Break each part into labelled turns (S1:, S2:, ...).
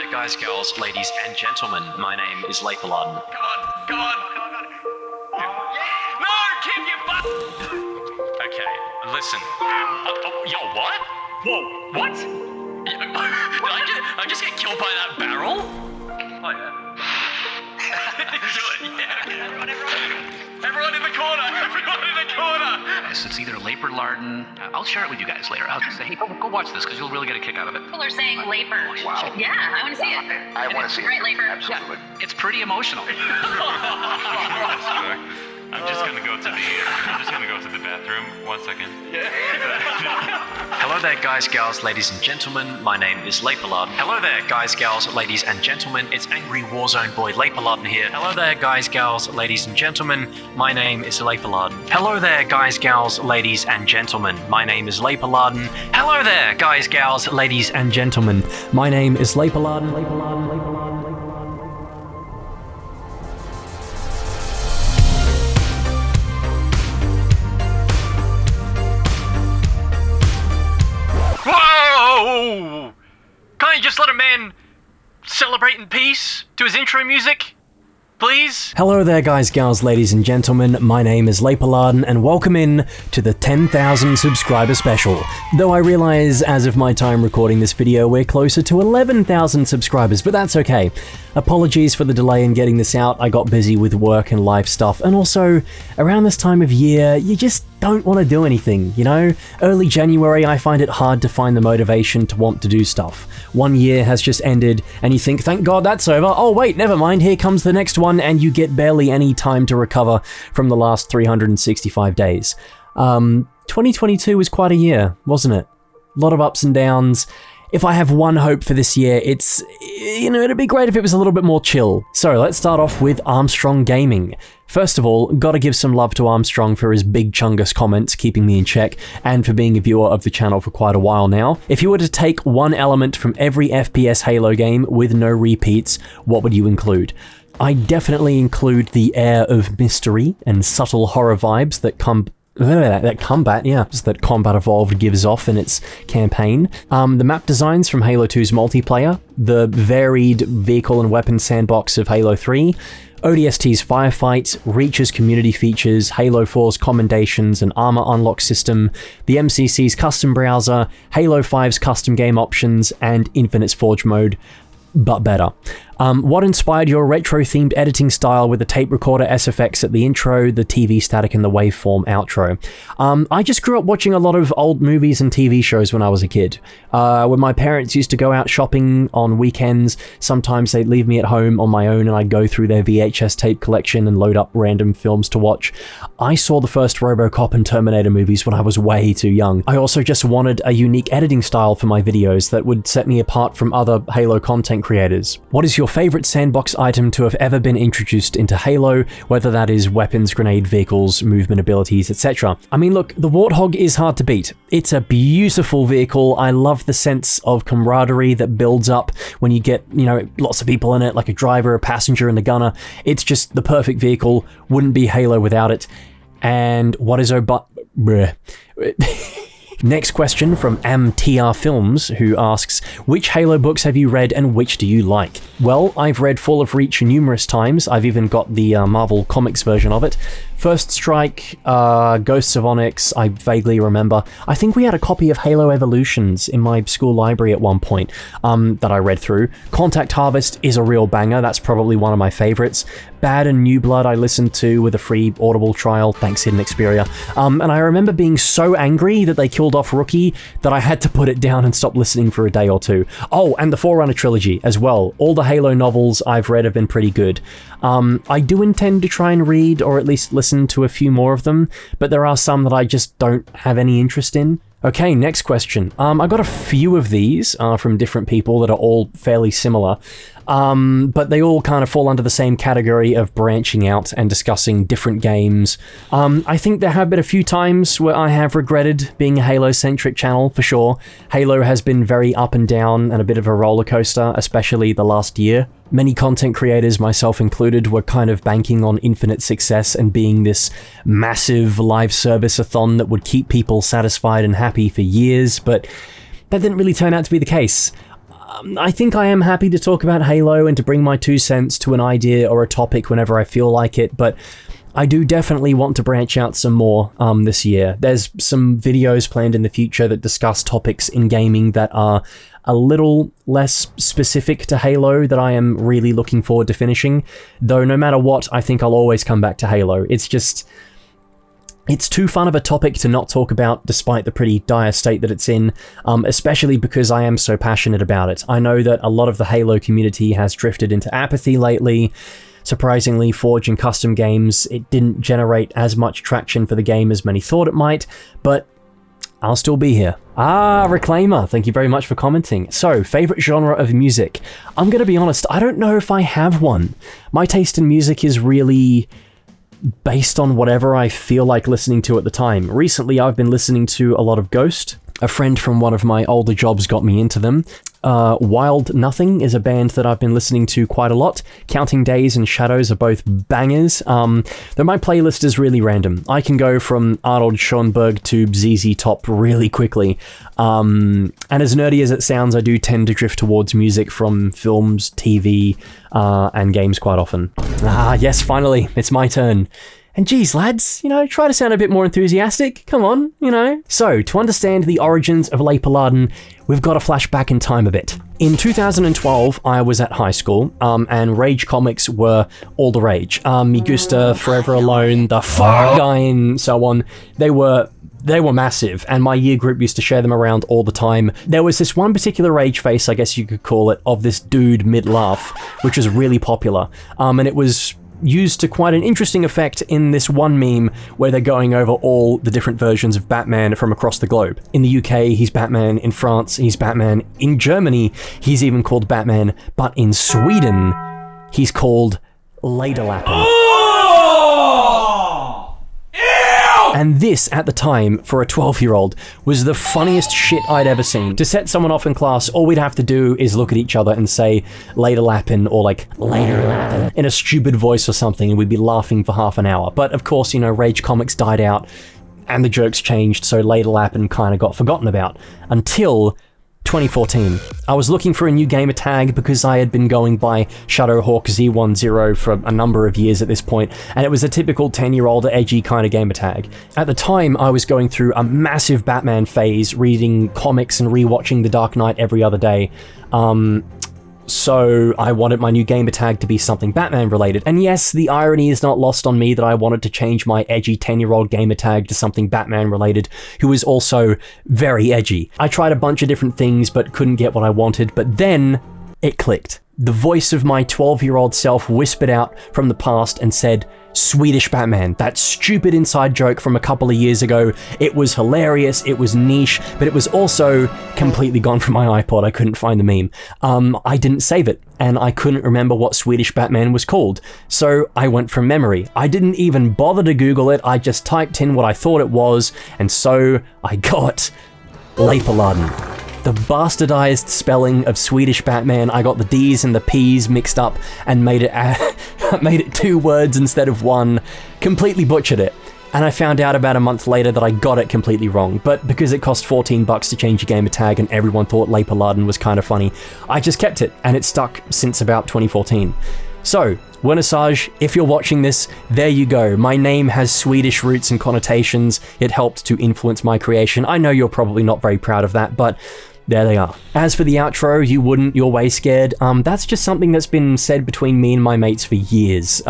S1: there, guys, girls, ladies, and gentlemen. My name is Larden. Go on. No, keep your butt. Okay, listen. Yo, what? Whoa, what? Did I just get killed by that barrel? Oh, yeah. Do it, yeah. Everyone in the corner!
S2: So it's either Laper Larden. I'll share it with you guys later. I'll just say, hey, go watch this because you'll really get a kick out of it.
S3: People are saying Laper.
S4: Wow.
S3: Yeah, I want to see it.
S4: I want to see it.
S3: Right, Laper.
S4: Absolutely.
S2: Yeah, it's pretty emotional.
S5: I'm just gonna go to the bathroom. 1 second.
S1: Hello there, guys, girls, ladies, and gentlemen. My name is Larden. Hello there, guys, girls, ladies, and gentlemen. It's Angry Warzone Boy Larden here. Hello there, guys, girls, ladies, and gentlemen. My name is Larden. Hello there, guys, girls, ladies, and gentlemen. My name is Larden. Hello there, guys, girls, ladies, and gentlemen. My name is Larden. Whoa! Can't you just let a man celebrate in peace to his intro music? Please? Hello there, guys, gals, ladies, and gentlemen. My name is Larden, and welcome in to the 10,000 subscriber special. Though I realize, as of my time recording this video, we're closer to 11,000 subscribers, but that's okay. Apologies for the delay in getting this out. I got busy with work and life stuff, and also, around this time of year, you just don't want to do anything, you know? Early January, I find it hard to find the motivation to want to do stuff. 1 year has just ended, and you think, thank God that's over. Oh wait, never mind, here comes the next one, and you get barely any time to recover from the last 365 days. 2022 was quite a year, wasn't it? A lot of ups and downs. If I have one hope for this year, it's, it'd be great if it was a little bit more chill. So let's start off with Armstrong Gaming. First of all, gotta give some love to Armstrong for his big chungus comments, keeping me in check, and for being a viewer of the channel for quite a while now. If you were to take one element from every FPS Halo game with no repeats, what would you include? I definitely include the air of mystery and subtle horror vibes that Combat Evolved gives off in its campaign. The map designs from Halo 2's multiplayer, the varied vehicle and weapon sandbox of Halo 3, ODST's firefight, Reach's community features, Halo 4's commendations and armor unlock system, the MCC's custom browser, Halo 5's custom game options, and Infinite's Forge mode, but better. What inspired your retro-themed editing style with the tape recorder SFX at the intro, the TV static, and the waveform outro? I just grew up watching a lot of old movies and TV shows when I was a kid. When my parents used to go out shopping on weekends, sometimes they'd leave me at home on my own and I'd go through their VHS tape collection and load up random films to watch. I saw the first RoboCop and Terminator movies when I was way too young. I also just wanted a unique editing style for my videos that would set me apart from other Halo content creators. What is your favorite sandbox item to have ever been introduced into Halo, whether that is weapons, grenade, vehicles, movement abilities, etc. I mean, look, the Warthog is hard to beat. It's a beautiful vehicle. I love the sense of camaraderie that builds up when you get, lots of people in it, like a driver, a passenger, and a gunner. It's just the perfect vehicle. Wouldn't be Halo without it. And what is Next question from AmTR Films, who asks, which Halo books have you read and which do you like? Well, I've read Fall of Reach numerous times. I've even got the Marvel Comics version of it. First Strike, Ghosts of Onyx, I vaguely remember. I think we had a copy of Halo Evolutions in my school library at one point that I read through. Contact Harvest is a real banger. That's probably one of my favorites. Bad and New Blood I listened to with a free Audible trial, thanks Hidden Xperia. And I remember being so angry that they killed off Rookie that I had to put it down and stop listening for a day or two. Oh, and the Forerunner trilogy as well. All the Halo novels I've read have been pretty good. I do intend to try and read, or at least listen to a few more of them, but there are some that I just don't have any interest in. Okay, next question. I got a few of these from different people that are all fairly similar, but they all kind of fall under the same category of branching out and discussing different games. I think there have been a few times where I have regretted being a Halo-centric channel, for sure. Halo has been very up and down and a bit of a roller coaster, especially the last year. Many content creators, myself included, were kind of banking on infinite success and being this massive live service-a-thon that would keep people satisfied and happy for years, but that didn't really turn out to be the case. I think I am happy to talk about Halo and to bring my 2 cents to an idea or a topic whenever I feel like it, but I do definitely want to branch out some more this year. There's some videos planned in the future that discuss topics in gaming that are a little less specific to Halo that I am really looking forward to finishing, though no matter what, I think I'll always come back to Halo. It's too fun of a topic to not talk about despite the pretty dire state that it's in, especially because I am so passionate about it. I know that a lot of the Halo community has drifted into apathy lately. Surprisingly, Forge and custom games, it didn't generate as much traction for the game as many thought it might, but I'll still be here. Reclaimer, thank you very much for commenting. So, favorite genre of music? I'm gonna be honest, I don't know if I have one. My taste in music is really based on whatever I feel like listening to at the time. Recently, I've been listening to a lot of Ghost. A friend from one of my older jobs got me into them. Wild Nothing is a band that I've been listening to quite a lot. Counting Days and Shadows are both bangers, though my playlist is really random. I can go from Arnold Schoenberg to ZZ Top really quickly. And as nerdy as it sounds, I do tend to drift towards music from films, TV, and games quite often. Yes, finally, it's my turn. And geez, lads, try to sound a bit more enthusiastic. Come on, So, to understand the origins of Leiper Larden, we've got to flash back in time a bit. In 2012, I was at high school, and Rage comics were all the rage. Me Gusta, Forever Alone, The Far Guy, and so on. They were massive, and my year group used to share them around all the time. There was this one particular rage face, I guess you could call it, of this dude mid-laugh, which was really popular. And it was used to quite an interesting effect in this one meme where they're going over all the different versions of Batman from across the globe. In the UK, he's Batman. In France, he's Batman. In Germany, he's even called Batman. But in Sweden, he's called Lederlappen. And this, at the time, for a 12-year-old, was the funniest shit I'd ever seen. To set someone off in class, all we'd have to do is look at each other and say, Lederlappen, or like, Lederlappen, in a stupid voice or something, and we'd be laughing for half an hour. But of course, Rage comics died out, and the jokes changed, so Lederlappen kind of got forgotten about. Until 2014. I was looking for a new gamer tag because I had been going by Shadowhawk Z10 for a number of years at this point, and it was a typical 10-year-old edgy kind of gamer tag. At the time, I was going through a massive Batman phase, reading comics and rewatching The Dark Knight every other day. So I wanted my new gamer tag to be something Batman related. And yes, the irony is not lost on me that I wanted to change my edgy 10-year-old gamer tag to something Batman related, who is also very edgy. I tried a bunch of different things but couldn't get what I wanted, but then it clicked. The voice of my 12-year-old self whispered out from the past and said, Swedish Batman, that stupid inside joke from a couple of years ago. It was hilarious, it was niche, but it was also completely gone from my iPod. I couldn't find the meme. I didn't save it, and I couldn't remember what Swedish Batman was called, so I went from memory. I didn't even bother to Google it, I just typed in what I thought it was, and so I got Leiper Larden. The bastardized spelling of Swedish Batman. I got the D's and the P's mixed up and made it 2 words instead of 1. Completely butchered it. And I found out about a month later that I got it completely wrong, but because it cost $14 to change your gamer tag and everyone thought Leiper Larden was kind of funny, I just kept it, and it's stuck since about 2014. So, Wernisage, if you're watching this, there you go. My name has Swedish roots and connotations. It helped to influence my creation. I know you're probably not very proud of that, but there they are. As for the outro, you wouldn't, you're way scared, that's just something that's been said between me and my mates for years.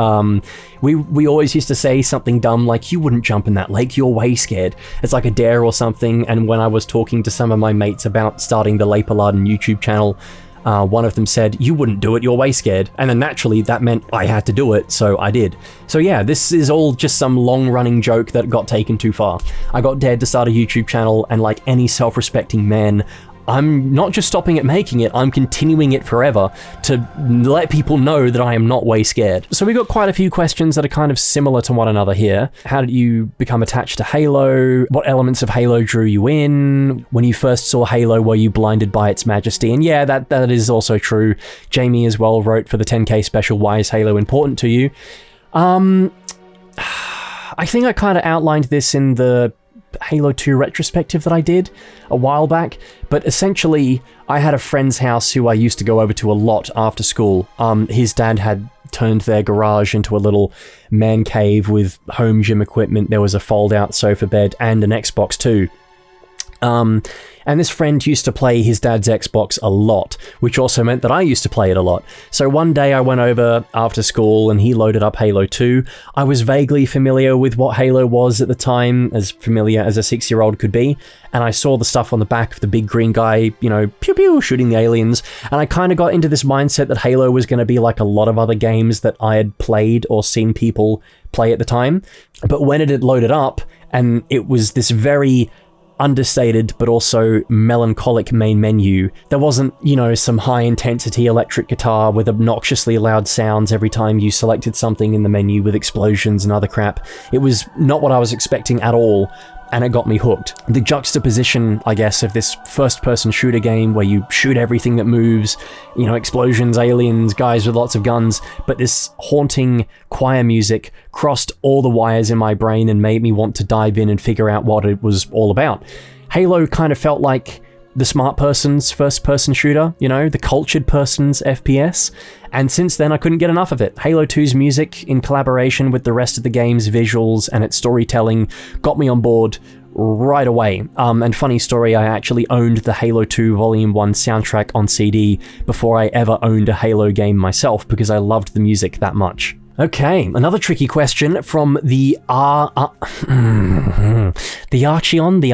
S1: We always used to say something dumb like, you wouldn't jump in that lake, you're way scared. It's like a dare or something, and when I was talking to some of my mates about starting the Leiper Larden YouTube channel, one of them said, you wouldn't do it, you're way scared. And then naturally, that meant I had to do it, so I did. So yeah, this is all just some long-running joke that got taken too far. I got dared to start a YouTube channel, and like any self-respecting man, I'm not just stopping at making it, I'm continuing it forever to let people know that I am not way scared. So we got quite a few questions that are kind of similar to one another here. How did you become attached to Halo? What elements of Halo drew you in? When you first saw Halo, were you blinded by its majesty? And yeah, that is also true. Jamie as well wrote for the 10K special, why is Halo important to you? I think I kind of outlined this in the Halo 2 retrospective that I did a while back, but essentially I had a friend's house who I used to go over to a lot after school. His dad had turned their garage into a little man cave with home gym equipment. There was a fold-out sofa bed and an Xbox too. And this friend used to play his dad's Xbox a lot, which also meant that I used to play it a lot. So one day I went over after school and he loaded up Halo 2. I was vaguely familiar with what Halo was at the time, as familiar as a 6-year-old could be, and I saw the stuff on the back of the big green guy, you know, pew pew, shooting the aliens, and I kind of got into this mindset that Halo was going to be like a lot of other games that I had played or seen people play at the time. But when it had loaded up, and it was this very understated but also melancholic main menu. There wasn't, you know, some high-intensity electric guitar with obnoxiously loud sounds every time you selected something in the menu with explosions and other crap. It was not what I was expecting at all, and it got me hooked. The juxtaposition, I guess, of this first-person shooter game where you shoot everything that moves, you know, explosions, aliens, guys with lots of guns, but this haunting choir music crossed all the wires in my brain and made me want to dive in and figure out what it was all about. Halo kind of felt like the smart person's first-person shooter, you know, the cultured person's FPS, and since then I couldn't get enough of it. Halo 2's music, in collaboration with the rest of the game's visuals and its storytelling, got me on board right away. And funny story, I actually owned the Halo 2 Volume 1 soundtrack on CD before I ever owned a Halo game myself, because I loved the music that much. Okay, another tricky question from the Archeon, the Archeon, the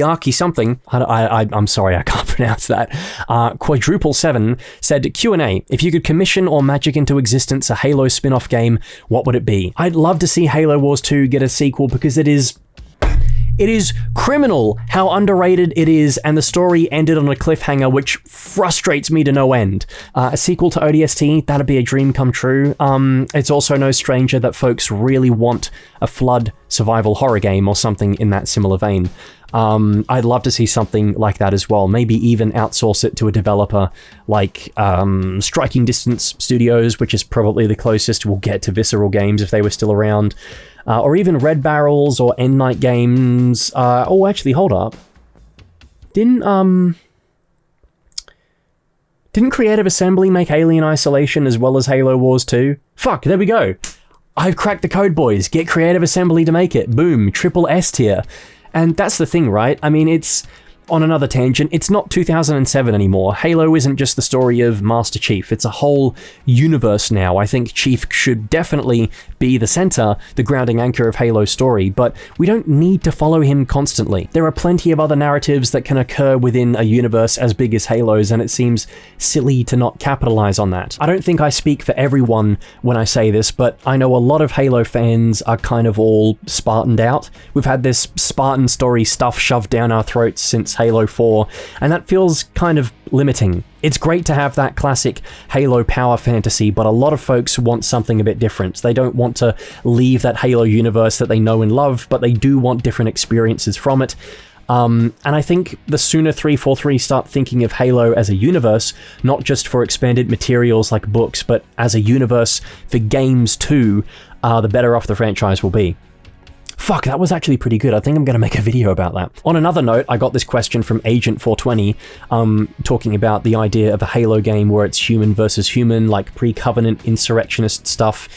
S1: Archy something. I'm sorry, I can't pronounce that. Quadruple 7 said, Q&A, if you could commission or magic into existence a Halo spin-off game, what would it be? I'd love to see Halo Wars 2 get a sequel, because it is criminal how underrated it is, and the story ended on a cliffhanger which frustrates me to no end. A sequel to ODST, that'd be a dream come true. It's also no stranger that folks really want a Flood survival horror game or something in that similar vein. I'd love to see something like that as well. Maybe even outsource it to a developer like Striking Distance Studios, which is probably the closest we'll get to Visceral Games if they were still around. Or even Red Barrels or End Night Games. Oh, actually, hold up. Didn't Creative Assembly make Alien Isolation as well as Halo Wars 2? Fuck, there we go. I've cracked the code, boys. Get Creative Assembly to make it. Boom, triple S tier. And that's the thing, right? I mean, it's... On another tangent, it's not 2007 anymore. Halo isn't just the story of Master Chief, it's a whole universe now. I think Chief should definitely be the center, the grounding anchor of Halo's story, but we don't need to follow him constantly. There are plenty of other narratives that can occur within a universe as big as Halo's, and it seems silly to not capitalize on that. I don't think I speak for everyone when I say this, but I know a lot of Halo fans are kind of all Spartaned out. We've had this Spartan story stuff shoved down our throats since Halo 4, and that feels kind of limiting. It's great to have that classic Halo power fantasy, but a lot of folks want something a bit different. They don't want to leave that Halo universe that they know and love, but they do want different experiences from it. And I think the sooner 343 start thinking of Halo as a universe, not just for expanded materials like books, but as a universe for games too, the better off the franchise will be. Fuck, that was actually pretty good. I think I'm going to make a video about that. On another note, I got this question from Agent 420, talking about the idea of a Halo game where it's human versus human, like pre-Covenant insurrectionist stuff.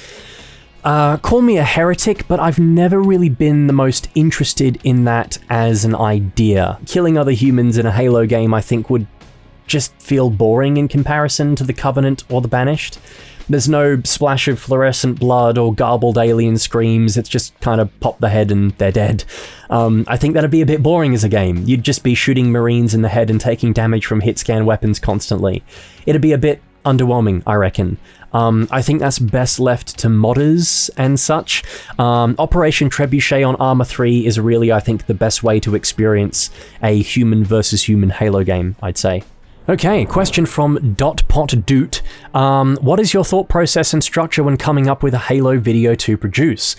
S1: Call me a heretic, but I've never really been the most interested in that as an idea. Killing other humans in a Halo game, I think, would just feel boring in comparison to the Covenant or the Banished. There's no splash of fluorescent blood or garbled alien screams, it's just kind of pop the head and they're dead. I think that'd be a bit boring as a game. You'd just be shooting Marines in the head and taking damage from hit-scan weapons constantly. It'd be a bit underwhelming, I reckon. I think that's best left to modders and such. Operation Trebuchet on Arma 3 is really, I think, the best way to experience a human versus human Halo game, I'd say. Okay, question from .potdoot. What is your thought process and structure when coming up with a Halo video to produce?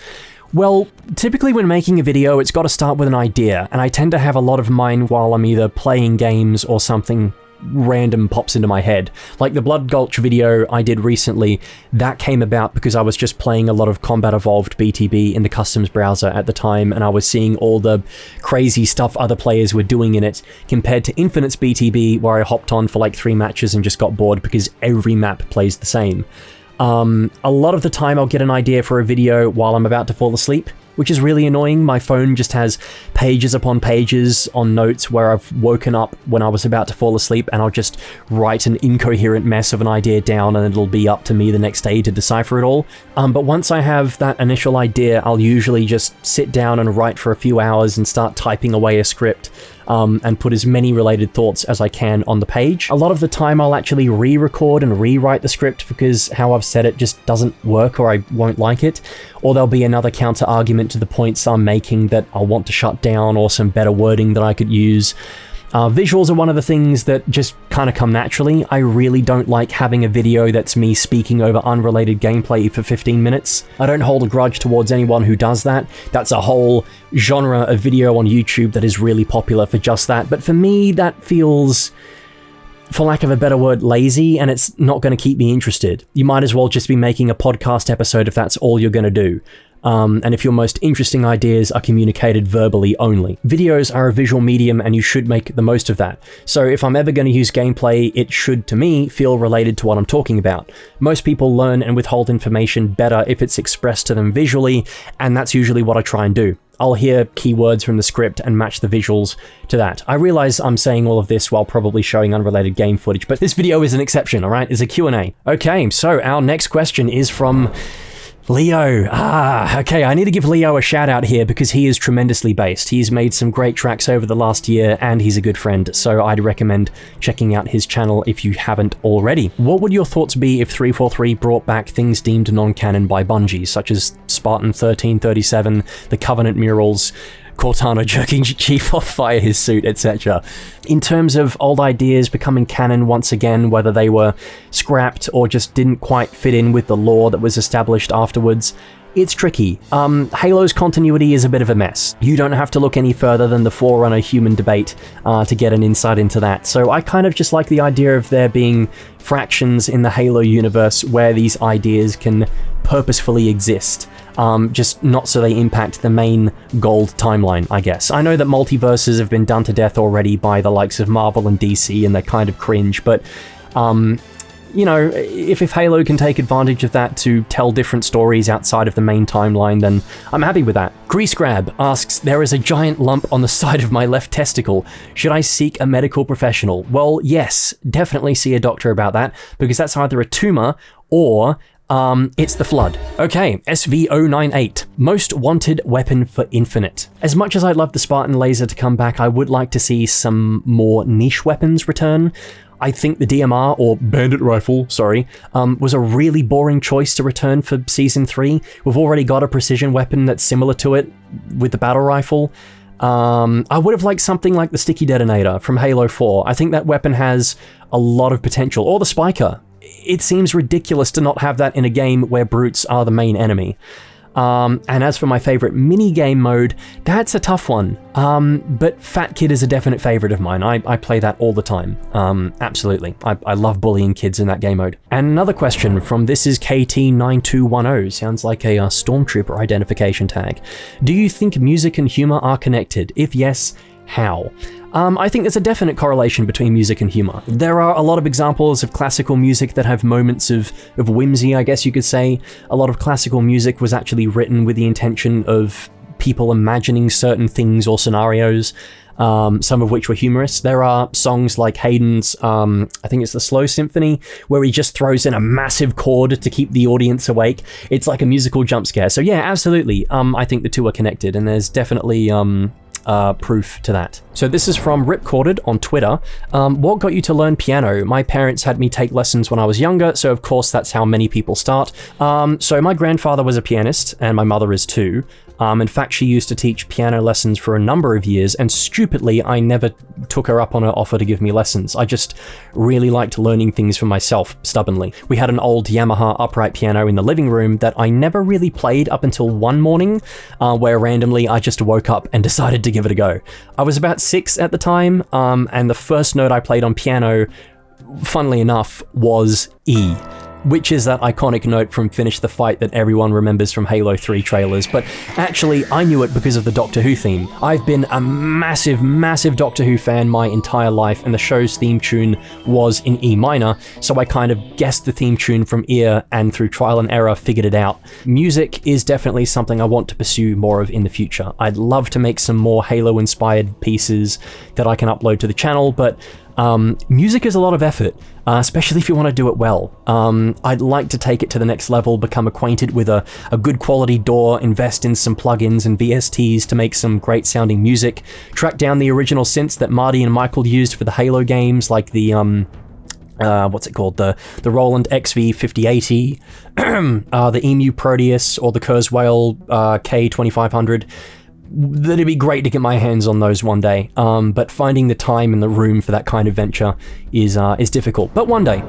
S1: Well, typically when making a video, it's got to start with an idea, and I tend to have a lot of mine while I'm either playing games or something random pops into my head. Like the Blood Gulch video I did recently, that came about because I was just playing a lot of Combat Evolved BTB in the customs browser at the time, and I was seeing all the crazy stuff other players were doing in it, compared to Infinite's BTB, where I hopped on for like 3 matches and just got bored because every map plays the same. A lot of the time I'll get an idea for a video while I'm about to fall asleep, which is really annoying. My phone just has pages upon pages on notes where I've woken up when I was about to fall asleep, and I'll just write an incoherent mess of an idea down, and it'll be up to me the next day to decipher it all. But once I have that initial idea, I'll usually just sit down and write for a few hours and start typing away a script, and put as many related thoughts as I can on the page. A lot of the time I'll actually re-record and rewrite the script because how I've said it just doesn't work, or I won't like it, or there'll be another counter argument to the points I'm making that I'll want to shut down, or some better wording that I could use. Visuals are one of the things that just kind of come naturally. I really don't like having a video that's me speaking over unrelated gameplay for 15 minutes. I don't hold a grudge towards anyone who does that. That's a whole genre of video on YouTube that is really popular for just that. But for me, that feels, for lack of a better word, lazy, and it's not going to keep me interested. You might as well just be making a podcast episode if that's all you're going to do. And if your most interesting ideas are communicated verbally only. Videos are a visual medium, and you should make the most of that. So if I'm ever going to use gameplay, it should, to me, feel related to what I'm talking about. Most people learn and withhold information better if it's expressed to them visually, and that's usually what I try and do. I'll hear keywords from the script and match the visuals to that. I realize I'm saying all of this while probably showing unrelated game footage, but this video is an exception, alright? It's a Q&A. Okay, so our next question is from Leo. Okay, I need to give Leo a shout out here because he is tremendously based. He's made some great tracks over the last year, and he's a good friend, so I'd recommend checking out his channel if you haven't already. What would your thoughts be if 343 brought back things deemed non-canon by Bungie, such as Spartan 1337, the Covenant murals, Cortana jerking Chief off via his suit, etc. In terms of old ideas becoming canon once again, whether they were scrapped or just didn't quite fit in with the lore that was established afterwards, it's tricky. Halo's continuity is a bit of a mess. You don't have to look any further than the Forerunner human debate to get an insight into that. So I kind of just like the idea of there being fractions in the Halo universe where these ideas can purposefully exist. Just not so they impact the main gold timeline, I guess. I know that multiverses have been done to death already by the likes of Marvel and DC, and they're kind of cringe, but you know, if Halo can take advantage of that to tell different stories outside of the main timeline, then I'm happy with that. Grease Grab asks, there is a giant lump on the side of my left testicle. Should I seek a medical professional? Well, yes, definitely see a doctor about that, because that's either a tumor or it's the Flood. Okay, SV098. Most wanted weapon for Infinite. As much as I'd love the Spartan laser to come back, I would like to see some more niche weapons return. I think the DMR, or Bandit Rifle, sorry, was a really boring choice to return for Season 3. We've already got a precision weapon that's similar to it with the Battle Rifle. I would have liked something like the Sticky Detonator from Halo 4. I think that weapon has a lot of potential. Or the Spiker. It seems ridiculous to not have that in a game where brutes are the main enemy. And as for my favorite mini-game mode, that's a tough one. But Fat Kid is a definite favorite of mine. I play that all the time. Absolutely. I love bullying kids in that game mode. And another question from This Is KT9210. Sounds like a Stormtrooper identification tag. Do you think music and humor are connected? If yes, how? I think there's a definite correlation between music and humor. There are a lot of examples of classical music that have moments of whimsy, I guess you could say. A lot of classical music was actually written with the intention of people imagining certain things or scenarios, some of which were humorous. There are songs like Haydn's, I think it's the Slow Symphony, where he just throws in a massive chord to keep the audience awake. It's like a musical jump scare. So yeah, absolutely. I think the two are connected, and there's definitely proof to that. So this is from Ripcorded on Twitter. What got you to learn piano? My parents had me take lessons when I was younger, so of course that's how many people start. So my grandfather was a pianist, and my mother is too. In fact, she used to teach piano lessons for a number of years, and stupidly, I never took her up on her offer to give me lessons. I just really liked learning things for myself, stubbornly. We had an old Yamaha upright piano in the living room that I never really played up until one morning, where randomly I just woke up and decided to give it a go. I was about 6 at the time, and the first note I played on piano, funnily enough, was E, which is that iconic note from Finish the Fight that everyone remembers from Halo 3 trailers, but actually I knew it because of the Doctor Who theme. I've been a massive, massive Doctor Who fan my entire life, and the show's theme tune was in E minor, so I kind of guessed the theme tune from ear and through trial and error figured it out. Music is definitely something I want to pursue more of in the future. I'd love to make some more Halo-inspired pieces that I can upload to the channel, but music is a lot of effort, especially if you want to do it well. I'd like to take it to the next level, become acquainted with a good quality DAW, invest in some plugins and VSTs to make some great sounding music, track down the original synths that Marty and Michael used for the Halo games, like the what's it called? The Roland XV5080, the Emu Proteus, or the Kurzweil K2500. That'd be great to get my hands on those one day, but finding the time and the room for that kind of venture is difficult. But one day,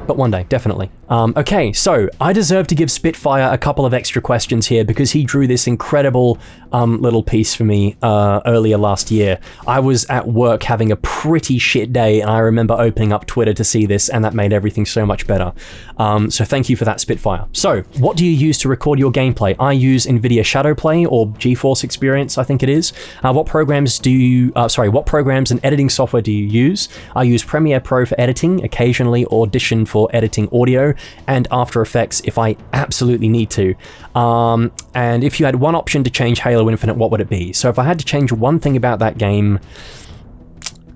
S1: definitely. Okay, so I deserve to give Spitfire a couple of extra questions here because he drew this incredible little piece for me earlier last year. I was at work having a pretty shit day, and I remember opening up Twitter to see this, and that made everything so much better. So thank you for that, Spitfire. So, what do you use to record your gameplay? I use NVIDIA Shadowplay or GeForce Experience, I think it is. What programs and editing software do you use? I use Premiere Pro for editing, occasionally Audition for editing audio, and After Effects if I absolutely need to. And if you had one option to change Halo Infinite, what would it be? So if I had to change one thing about that game,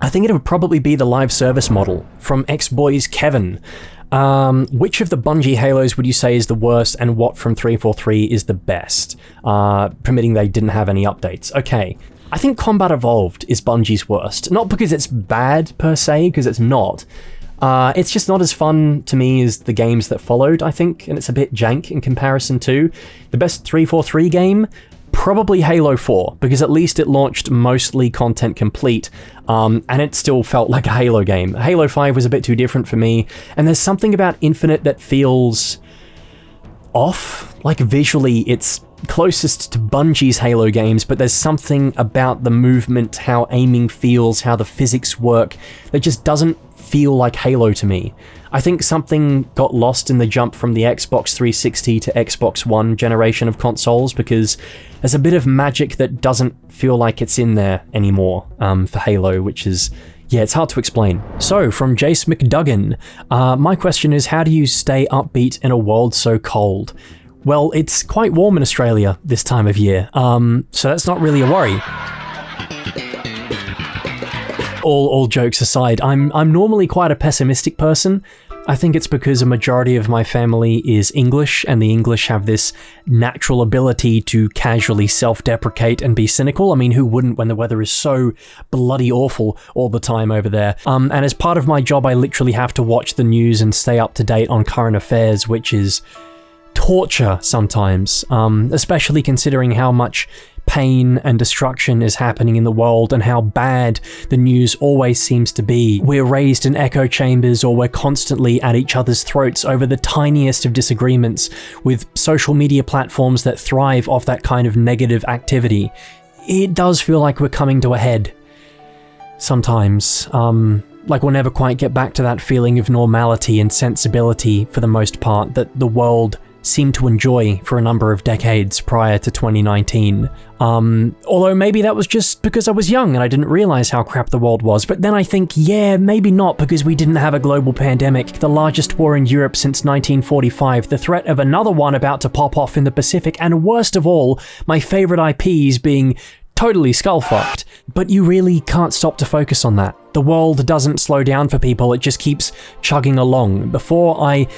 S1: I think it would probably be the live service model from X-Boys Kevin. Which of the Bungie Halos would you say is the worst, and what from 343 is the best? Permitting they didn't have any updates. Okay, I think Combat Evolved is Bungie's worst. Not because it's bad per se, because it's not. It's just not as fun to me as the games that followed, I think, and it's a bit jank in comparison to. The best 343 game? Probably Halo 4, because at least it launched mostly content complete, and it still felt like a Halo game. Halo 5 was a bit too different for me, and there's something about Infinite that feels off. Like visually, it's closest to Bungie's Halo games, but there's something about the movement, how aiming feels, how the physics work, that just doesn't feel like Halo to me. I think something got lost in the jump from the Xbox 360 to Xbox One generation of consoles, because there's a bit of magic that doesn't feel like it's in there anymore for Halo, which is, yeah, it's hard to explain. So, from Jace McDuggan, my question is, how do you stay upbeat in a world so cold? Well, it's quite warm in Australia this time of year, so that's not really a worry. All jokes aside, I'm normally quite a pessimistic person. I think it's because a majority of my family is English, and the English have this natural ability to casually self-deprecate and be cynical. I mean, who wouldn't when the weather is so bloody awful all the time over there? And as part of my job, I literally have to watch the news and stay up to date on current affairs, which is torture sometimes, especially considering how much pain and destruction is happening in the world and how bad the news always seems to be. We're raised in echo chambers, or we're constantly at each other's throats over the tiniest of disagreements, with social media platforms that thrive off that kind of negative activity. It does feel like we're coming to a head sometimes. Like we'll never quite get back to that feeling of normality and sensibility for the most part that the world seemed to enjoy for a number of decades prior to 2019. Although maybe that was just because I was young and I didn't realize how crap the world was. But then I think, yeah, maybe not, because we didn't have a global pandemic, the largest war in Europe since 1945, the threat of another one about to pop off in the Pacific, and worst of all, my favorite IPs being totally skull-fucked. But you really can't stop to focus on that. The world doesn't slow down for people, it just keeps chugging along. Before I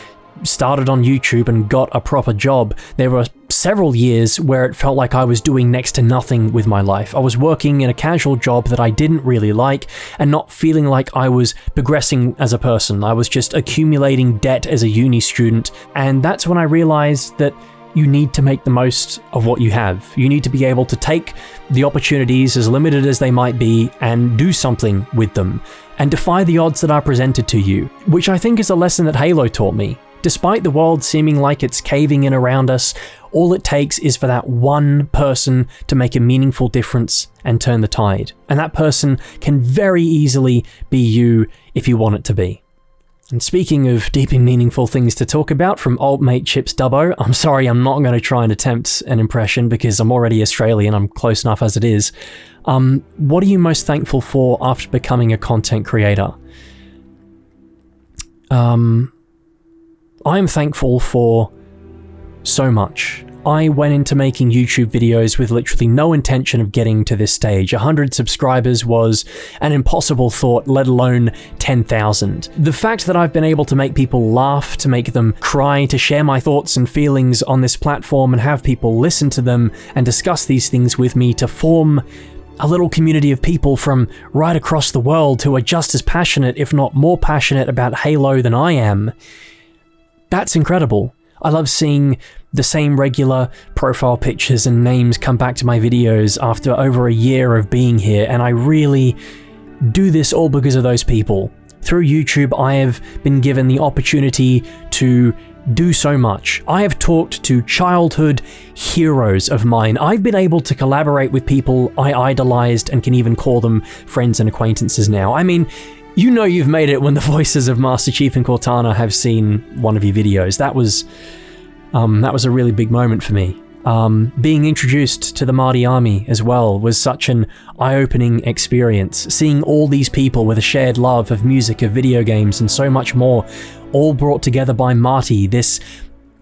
S1: started on YouTube and got a proper job, there were several years where it felt like I was doing next to nothing with my life. I was working in a casual job that I didn't really like and not feeling like I was progressing as a person. I was just accumulating debt as a uni student, and that's when I realized that you need to make the most of what you have. You need to be able to take the opportunities, as limited as they might be, and do something with them, and defy the odds that are presented to you, which I think is a lesson that Halo taught me. Despite the world seeming like it's caving in around us, all it takes is for that one person to make a meaningful difference and turn the tide. And that person can very easily be you if you want it to be. And speaking of deep and meaningful things to talk about from old mate Chips Dubbo, I'm sorry, I'm not going to try and attempt an impression because I'm already Australian, I'm close enough as it is. What are you most thankful for after becoming a content creator? I'm thankful for so much. I went into making YouTube videos with literally no intention of getting to this stage. 100 subscribers was an impossible thought, let alone 10,000. The fact that I've been able to make people laugh, to make them cry, to share my thoughts and feelings on this platform and have people listen to them and discuss these things with me, to form a little community of people from right across the world who are just as passionate, if not more passionate, about Halo than I am. That's incredible. I love seeing the same regular profile pictures and names come back to my videos after over a year of being here, and I really do this all because of those people. Through YouTube, I have been given the opportunity to do so much. I have talked to childhood heroes of mine. I've been able to collaborate with people I idolized and can even call them friends and acquaintances now. I mean, you know you've made it when the voices of Master Chief and Cortana have seen one of your videos. That was a really big moment for me. Being introduced to the Marty Army as well was such an eye-opening experience. Seeing all these people with a shared love of music, of video games, and so much more, all brought together by Marty, this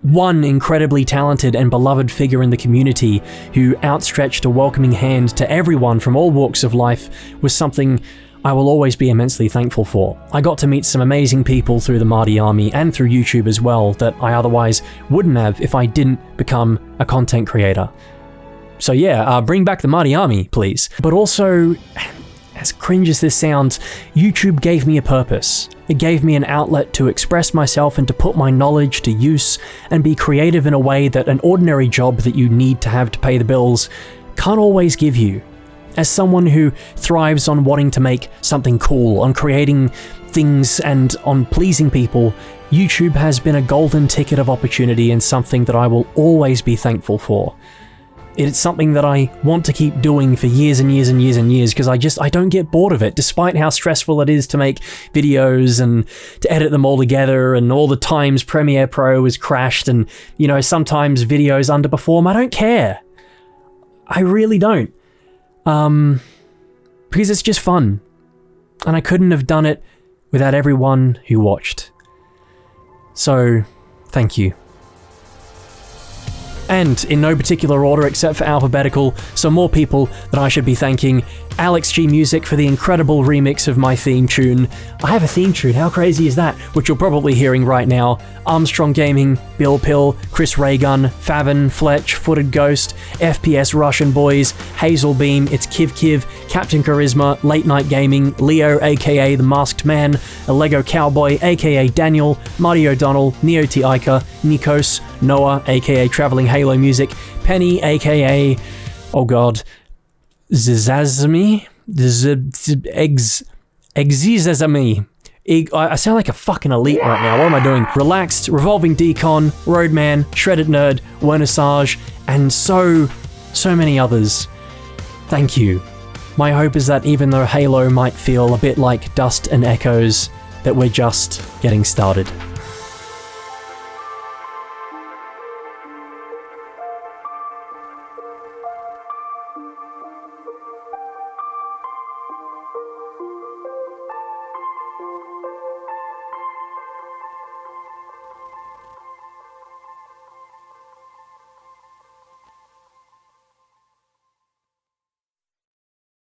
S1: one incredibly talented and beloved figure in the community who outstretched a welcoming hand to everyone from all walks of life, was something I will always be immensely thankful for. I got to meet some amazing people through the Marty Army and through YouTube as well that I otherwise wouldn't have if I didn't become a content creator. So yeah, bring back the Marty Army, please. But also, as cringe as this sounds, YouTube gave me a purpose. It gave me an outlet to express myself and to put my knowledge to use and be creative in a way that an ordinary job that you need to have to pay the bills can't always give you. As someone who thrives on wanting to make something cool, on creating things and on pleasing people, YouTube has been a golden ticket of opportunity and something that I will always be thankful for. It's something that I want to keep doing for years and years and years and years because I don't get bored of it, despite how stressful it is to make videos and to edit them all together, and all the times Premiere Pro has crashed and, you know, sometimes videos underperform. I don't care. I really don't. Because it's just fun, and I couldn't have done it without everyone who watched. So, thank you. And in no particular order except for alphabetical, some more people that I should be thanking. Alex G Music for the incredible remix of my theme tune. I have a theme tune, how crazy is that? Which you're probably hearing right now. Armstrong Gaming, Bill Pill, Chris Raygun, Favin, Fletch, Footed Ghost, FPS Russian Boys, Hazel Beam, It's Kiv Kiv, Captain Charisma, Late Night Gaming, Leo aka The Masked Man, a Lego Cowboy aka Daniel, Marty O'Donnell, Neo T. Ica, Nikos, Noah aka Traveling Halo Music, Penny aka, oh god, Zazami? Exizazami. I sound like a fucking elite right now. What am I doing? Relaxed, Revolving Decon, Roadman, Shredded Nerd, Wernissage, and so many others. Thank you. My hope is that even though Halo might feel a bit like dust and echoes, that we're just getting started.